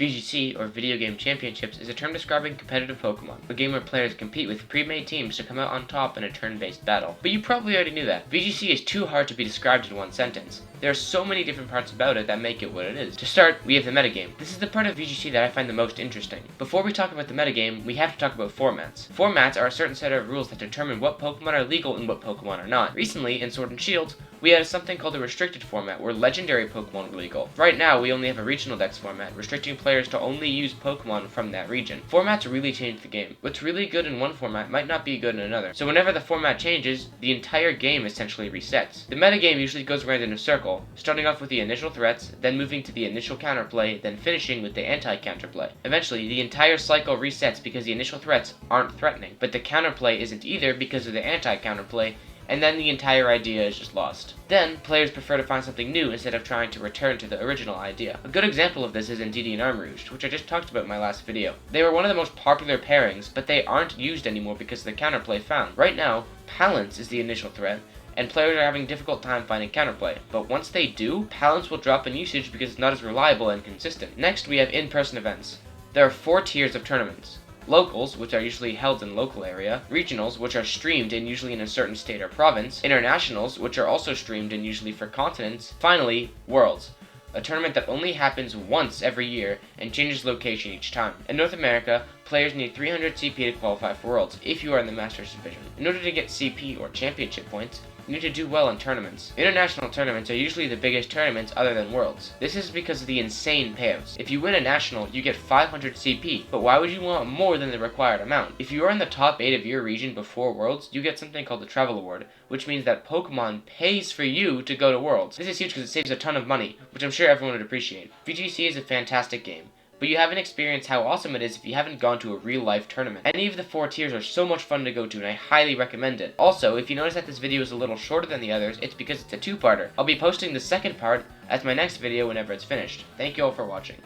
VGC, or Video Game Championships, is a term describing competitive Pokemon, a game where players compete with pre-made teams to come out on top in a turn-based battle. But you probably already knew that. VGC is too hard to be described in one sentence. There are so many different parts about it that make it what it is. To start, we have the metagame. This is the part of VGC that I find the most interesting. Before we talk about the metagame, we have to talk about formats. Formats are a certain set of rules that determine what Pokemon are legal and what Pokemon are not. Recently, in Sword and Shield, we had something called a restricted format, where legendary Pokemon were legal. Right now, we only have a regional dex format, restricting players to only use Pokemon from that region. Formats really change the game. What's really good in one format might not be good in another, so whenever the format changes, the entire game essentially resets. The metagame usually goes around in a circle, starting off with the initial threats, then moving to the initial counterplay, then finishing with the anti-counterplay. Eventually, the entire cycle resets because the initial threats aren't threatening, but the counterplay isn't either because of the anti-counterplay, and then the entire idea is just lost. Then, players prefer to find something new instead of trying to return to the original idea. A good example of this is Indeedee and Armarouge, which I just talked about in my last video. They were one of the most popular pairings, but they aren't used anymore because of the counterplay found. Right now, Palance is the initial threat, and players are having a difficult time finding counterplay, but once they do, Palance will drop in usage because it's not as reliable and consistent. Next, we have in-person events. There are 4 tiers of tournaments. Locals, which are usually held in local area, regionals, which are streamed and usually in a certain state or province, internationals, which are also streamed and usually for continents, finally, Worlds, a tournament that only happens once every year and changes location each time. In North America, players need 300 CP to qualify for Worlds if you are in the Masters division. In order to get CP or championship points, you need to do well in tournaments. International tournaments are usually the biggest tournaments other than Worlds. This is because of the insane payouts. If you win a national, you get 500 CP, but why would you want more than the required amount? If you are in the top 8 of your region before Worlds, you get something called the Travel Award, which means that Pokemon pays for you to go to Worlds. This is huge because it saves a ton of money, which I'm sure everyone would appreciate. VGC is a fantastic game, but you haven't experienced how awesome it is if you haven't gone to a real-life tournament. Any of the 4 tiers are so much fun to go to, and I highly recommend it. Also, if you notice that this video is a little shorter than the others, it's because it's a 2-parter. I'll be posting the second part as my next video whenever it's finished. Thank you all for watching.